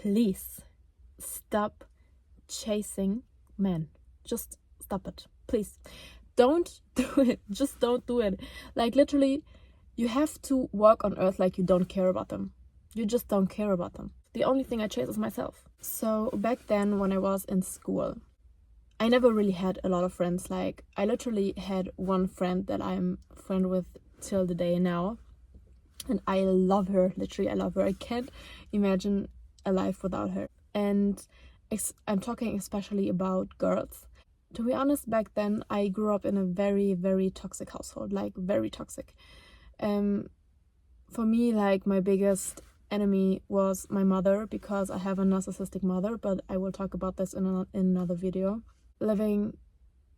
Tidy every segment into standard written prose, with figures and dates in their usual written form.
please stop chasing men. Just stop it, please. Don't do it. Just don't do it. Like, literally, you have to walk on earth like you don't care about them. You just don't care about them. The only thing I chase is myself. So back then, when I was in school, I never really had a lot of friends. Like, I literally had one friend that I'm friend with till the day now, and I love her. Literally, I love her. I can't imagine a life without her. And I'm talking especially about girls. To be honest, back then I grew up in a very, very toxic household. Like, very toxic. For me, like, my biggest enemy was my mother, because I have a narcissistic mother, but I will talk about this in another video. Living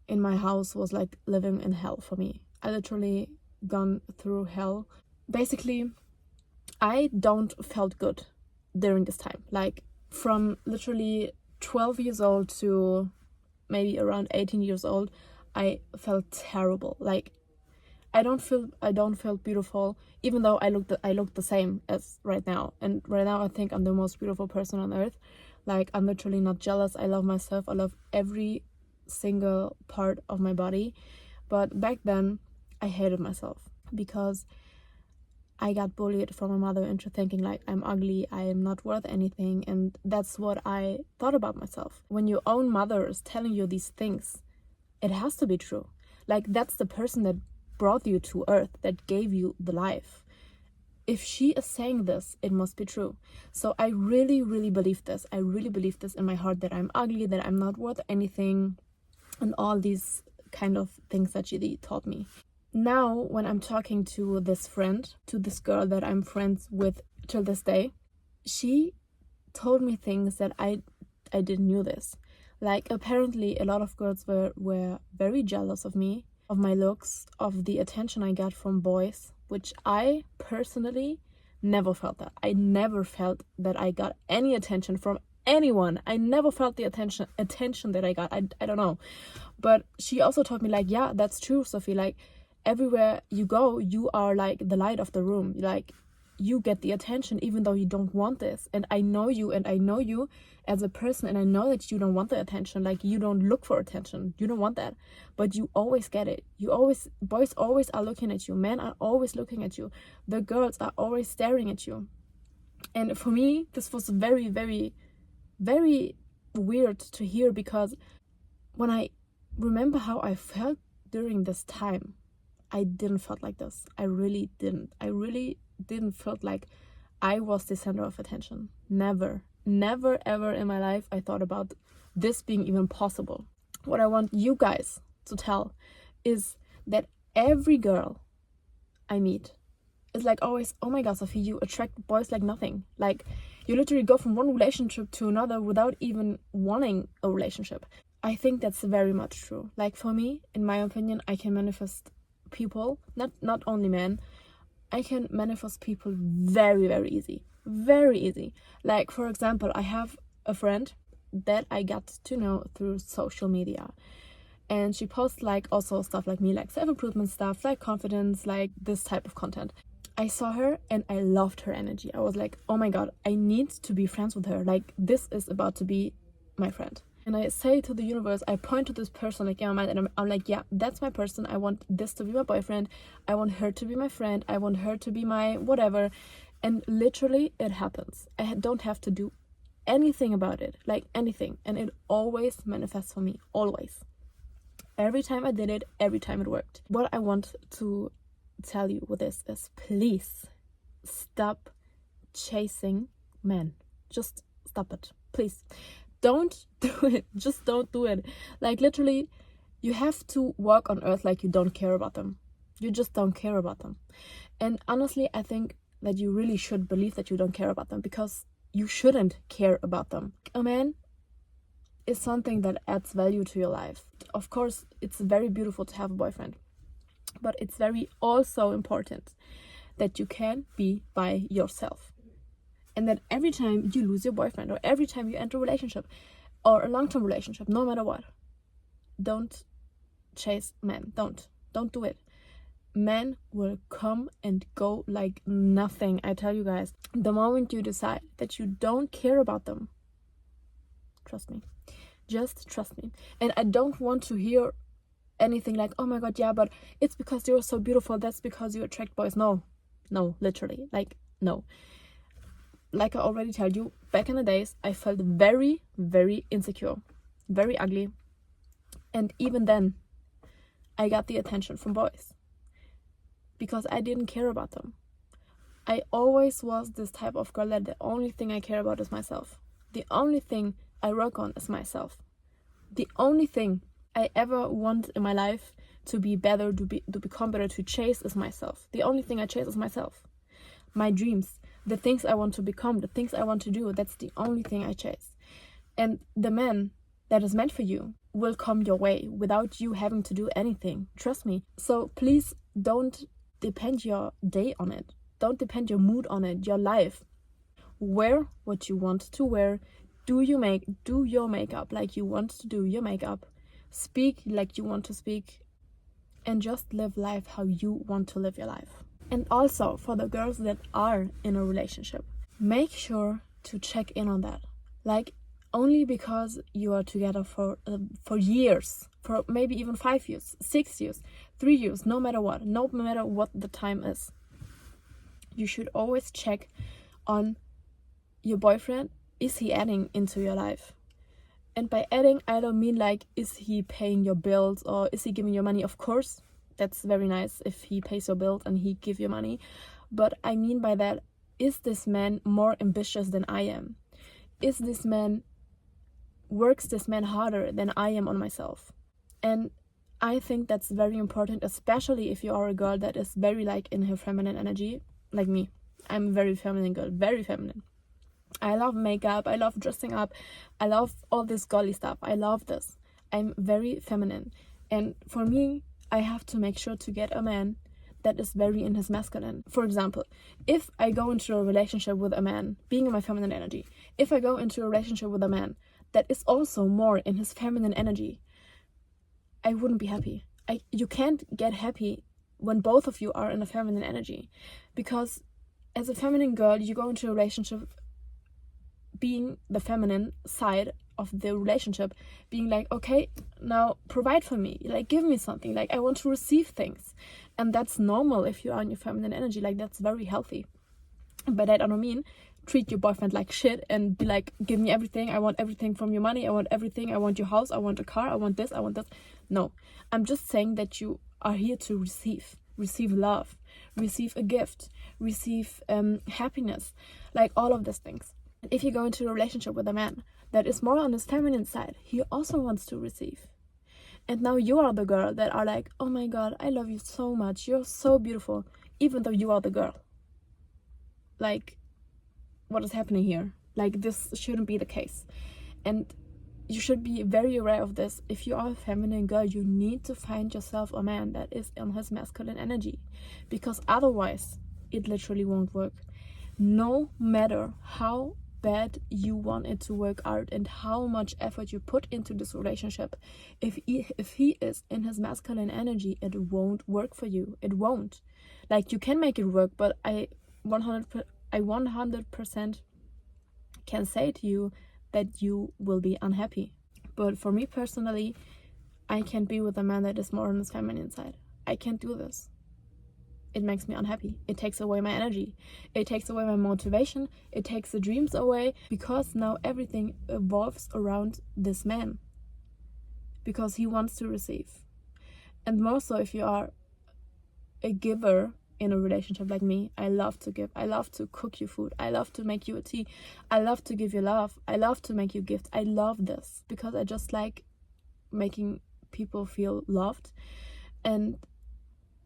in my house was like living in hell for me. I literally gone through hell. Basically, I don't felt good during this time. Like, from literally 12 years old to maybe around 18 years old, I felt terrible. Like, I don't feel beautiful, even though I look the same as right now. And right now I think I'm the most beautiful person on earth. Like, I'm literally not jealous. I love myself. I love every single part of my body. But back then I hated myself, because I got bullied from my mother into thinking like I'm ugly, I am not worth anything, and that's what I thought about myself. When your own mother is telling you these things, it has to be true. Like, that's the person that brought you to earth, that gave you the life. If she is saying this, it must be true. So I really, really believe this. I really believe this in my heart, that I'm ugly, that I'm not worth anything, and all these kind of things that she taught me. Now, when I'm talking to this friend, to this girl that I'm friends with till this day, she told me things that I didn't know this. Like, apparently a lot of girls were very jealous of me, of my looks, of the attention I got from boys, which I personally never felt that. I never felt that I got any attention from anyone. I never felt the attention that I got. I don't know. But she also told me, like, yeah, that's true, Sophie. Like, everywhere you go, you are like the light of the room. Like, you get the attention even though you don't want this. And I know you, and I know you as a person, and I know that you don't want the attention. Like, you don't look for attention. You don't want that. But you always get it. Boys always are looking at you. Men are always looking at you. The girls are always staring at you. And for me, this was very, very, very weird to hear, because when I remember how I felt during this time, I didn't felt like this. I really didn't. I really didn't feel like I was the center of attention. Never ever in my life I thought about this being even possible. What I want you guys to tell is that every girl I meet is like always, oh my god, Sophie, you attract boys like nothing. Like, you literally go from one relationship to another without even wanting a relationship. I think that's very much true. Like, for me, in my opinion, I can manifest people, not only men. I can manifest people very, very easy. Very easy. Like, for example, I have a friend that I got to know through social media. And she posts like also stuff like me, like self-improvement stuff, like confidence, like this type of content. I saw her and I loved her energy. I was like, oh my god, I need to be friends with her. Like, this is about to be my friend. And I say to the universe, I point to this person like in my mind, and I'm like, yeah, that's my person. I want this to be my boyfriend. I want her to be my friend. I want her to be my whatever. And literally it happens. I don't have to do anything about it, like anything. And it always manifests for me, always. Every time I did it, every time it worked. What I want to tell you with this is, please stop chasing men. Just stop it, please. Don't do it. Just don't do it. Like, literally, you have to walk on earth like you don't care about them. You just don't care about them. And honestly, I think that you really should believe that you don't care about them, because you shouldn't care about them. A man is something that adds value to your life. Of course, it's very beautiful to have a boyfriend, but it's very also important that you can be by yourself. And that every time you lose your boyfriend, or every time you enter a relationship or a long-term relationship, no matter what, don't chase men. Don't do it. Men will come and go like nothing. I tell you guys, the moment you decide that you don't care about them, trust me, just trust me. And I don't want to hear anything like, oh my god, yeah, but it's because you're so beautiful, that's because you attract boys. No, literally, like, no. Like I already told you, back in the days, I felt very, very insecure, very ugly. And even then, I got the attention from boys because I didn't care about them. I always was this type of girl that the only thing I care about is myself. The only thing I work on is myself. The only thing I ever want in my life to be better, to become better, to chase is myself. The only thing I chase is myself. My dreams, the things I want to become, the things I want to do, that's the only thing I chase. And the man that is meant for you will come your way without you having to do anything. Trust me. So please don't depend your day on it. Don't depend your mood on it, your life. Wear what you want to wear. Do your makeup like you want to do your makeup. Speak like you want to speak. And just live life how you want to live your life. And also for the girls that are in a relationship, make sure to check in on that. Like, only because you are together for years, for maybe even 5 years, 6 years, 3 years, no matter what the time is, you should always check on your boyfriend. Is he adding into your life? And by adding, I don't mean like, is he paying your bills or is he giving you money? Of course, that's very nice if he pays your bills and he give you money. But I mean by that, is this man more ambitious than I am? Works this man harder than I am on myself? And I think that's very important, especially if you are a girl that is very like in her feminine energy, like me. I'm a very feminine girl, very feminine. I love makeup, I love dressing up, I love all this girly stuff. I love this. I'm very feminine. And for me, I have to make sure to get a man that is very in his masculine. For example, if I go into a relationship with a man, being in my feminine energy, if I go into a relationship with a man that is also more in his feminine energy, I wouldn't be happy. You can't get happy when both of you are in a feminine energy. Because as a feminine girl, you go into a relationship being the feminine side of the relationship, being like, okay, now provide for me, like give me something, like I want to receive things. And that's normal if you are in your feminine energy, like that's very healthy. But I don't mean treat your boyfriend like shit and be like, give me everything, I want everything from your money, I want everything, I want your house, I want a car, I want this, I want that. No, I'm just saying that you are here to receive love, receive a gift, receive happiness, like all of these things. If you go into a relationship with a man that is more on his feminine side, he also wants to receive. And now you are the girl that are like, oh my god, I love you so much, you're so beautiful, even though you are the girl. Like, what is happening here? Like, this shouldn't be the case. And you should be very aware of this. If you are a feminine girl, you need to find yourself a man that is on his masculine energy, because otherwise it literally won't work. No matter how bad you want it to work out and how much effort you put into this relationship, if he is in his masculine energy, it won't work for you. It won't. Like, you can make it work, but I 100% can say to you that you will be unhappy. But for me personally, I can't be with a man that is more on his feminine side. I can't do this. It makes me unhappy. It takes away my energy. It takes away my motivation. It takes the dreams away, because now everything evolves around this man, because he wants to receive. And more so if you are a giver in a relationship like me. I love to give. I love to cook you food. I love to make you a tea. I love to give you love. I love to make you gifts. I love this because I just like making people feel loved. And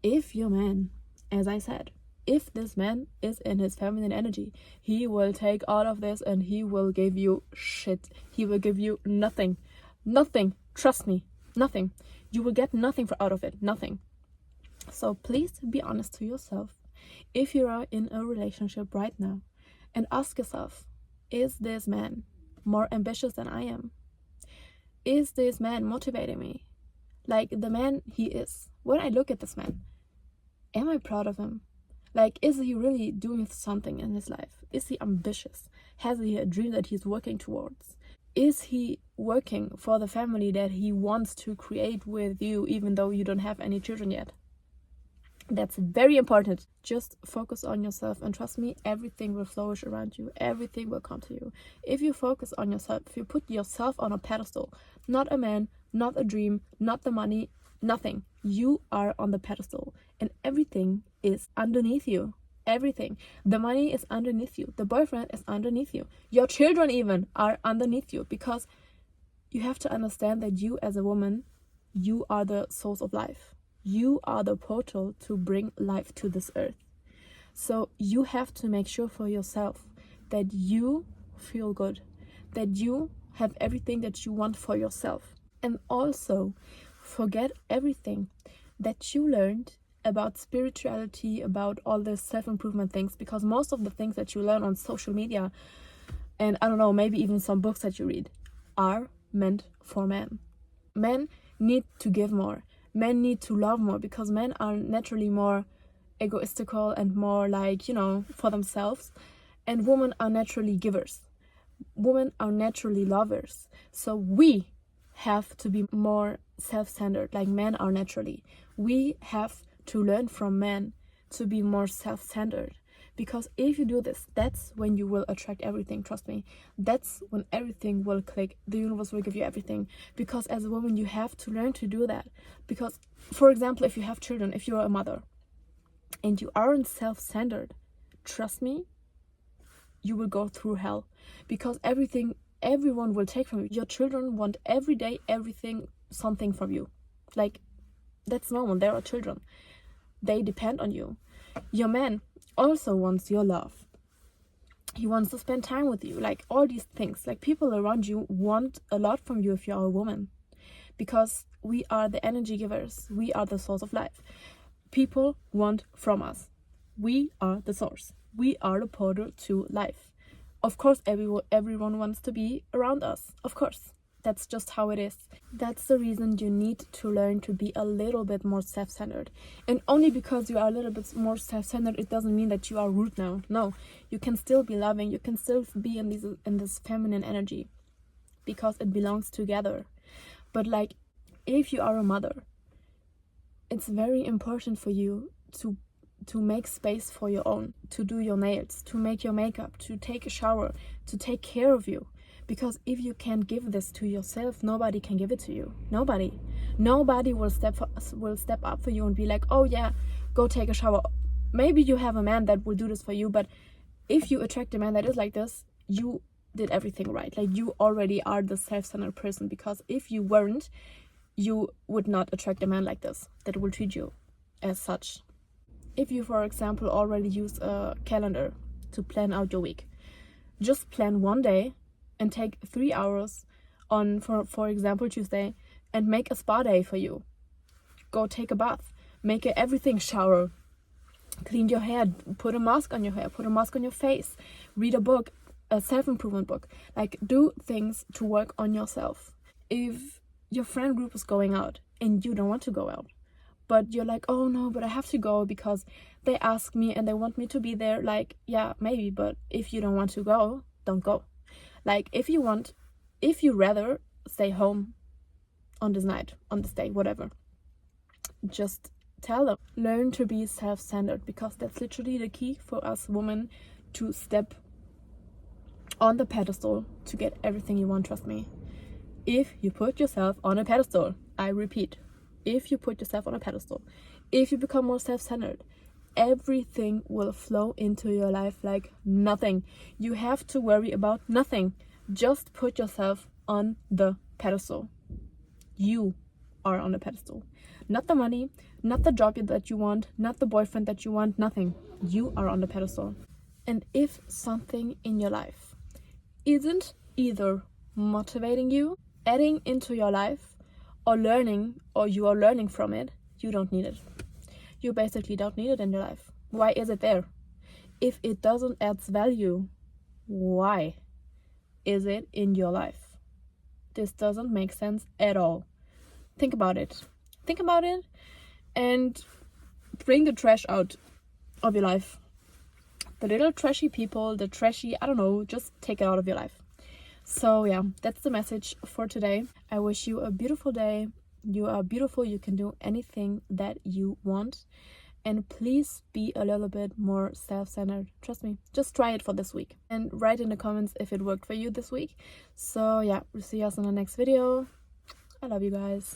if your man, as I said, if this man is in his feminine energy, he will take all of this and he will give you shit. He will give you nothing. Nothing. Trust me. Nothing. You will get nothing out of it. Nothing. So please be honest to yourself if you are in a relationship right now, and ask yourself, is this man more ambitious than I am? Is this man motivating me like the man he is? When I look at this man, Am I proud of him? Like, is he really doing something in his life? Is he ambitious? Has he a dream that he's working towards? Is he working for the family that he wants to create with you, even though you don't have any children yet? That's very important. Just focus on yourself, and trust me, everything will flourish around you. Everything will come to you. If you focus on yourself, if you put yourself on a pedestal, not a man, not a dream, not the money, nothing. You are on the pedestal, and everything is underneath you. Everything. The money is underneath you. The boyfriend is underneath you. Your children even are underneath you, because you have to understand that you as a woman, you are the source of life. You are the portal to bring life to this earth. So you have to make sure for yourself that you feel good, that you have everything that you want for yourself. And also forget everything that you learned about spirituality, about all the self-improvement things, because most of the things that you learn on social media, and I don't know, maybe even some books that you read, are meant for men. Men need to give more. Men need to love more, because men are naturally more egoistical and more like, for themselves. And women are naturally givers. Women are naturally lovers. So we have to be more self-centered, like men are naturally. We have to learn from men to be more self-centered. Because if you do this, that's when you will attract everything, trust me. That's when everything will click. The universe will give you everything. Because as a woman, you have to learn to do that. Because, for example, if you have children, if you're a mother, and you aren't self-centered, trust me, you will go through hell. Because everyone will take from you. Your children want every day, something from you. Like, that's normal. They are children. They depend on you. Your man also wants your love. He wants to spend time with you. Like, all these things. Like, people around you want a lot from you if you're a woman. Because we are the energy givers. We are the source of life. People want from us. We are the source. We are the portal to life. Of course, everyone wants to be around us. Of course. That's just how it is. That's the reason you need to learn to be a little bit more self-centered. And only because you are a little bit more self-centered, it doesn't mean that you are rude now. No, you can still be loving. You can still be in this feminine energy, because it belongs together. But like, if you are a mother, it's very important for you to make space for your own, to do your nails, to make your makeup, to take a shower, to take care of you. Because if you can't give this to yourself, nobody can give it to you. Nobody will step up for you and be like, oh yeah, go take a shower. Maybe you have a man that will do this for you, but if you attract a man that is like this, you did everything right. Like, you already are the self-centered person. Because if you weren't, you would not attract a man like this that will treat you as such. If you, for example, already use a calendar to plan out your week, just plan one day and take 3 hours on, for example, Tuesday, and make a spa day for you. Go take a bath, make everything, shower, clean your hair, put a mask on your hair, put a mask on your face, read a book, a self-improvement book. Like, do things to work on yourself. If your friend group is going out and you don't want to go out, but you're like, oh no, but I have to go because they ask me and they want me to be there. Like, yeah, maybe, but if you don't want to go, don't go. Like, if you rather stay home on this night, on this day, whatever, just tell them. Learn to be self-centered, because that's literally the key for us women to step on the pedestal to get everything you want, trust me. If you put yourself on a pedestal, I repeat, if you put yourself on a pedestal, if you become more self-centered, everything will flow into your life like nothing. You have to worry about nothing. Just put yourself on the pedestal. You are on the pedestal. Not the money, not the job that you want, not the boyfriend that you want, nothing. You are on the pedestal. And if something in your life isn't either motivating you, adding into your life, or you are learning from it, you don't need it. You basically don't need it in your life. Why is it there? If it doesn't add value, why is it in your life? This doesn't make sense at all. Think about it. And bring the trash out of your life. The little trashy people, the trashy, I don't know, just take it out of your life. So yeah, that's the message for today. I wish you a beautiful day. You are beautiful. You can do anything that you want. And please be a little bit more self-centered. Trust me. Just try it for this week. And write in the comments if it worked for you this week. So yeah, we'll see us in the next video. I love you guys.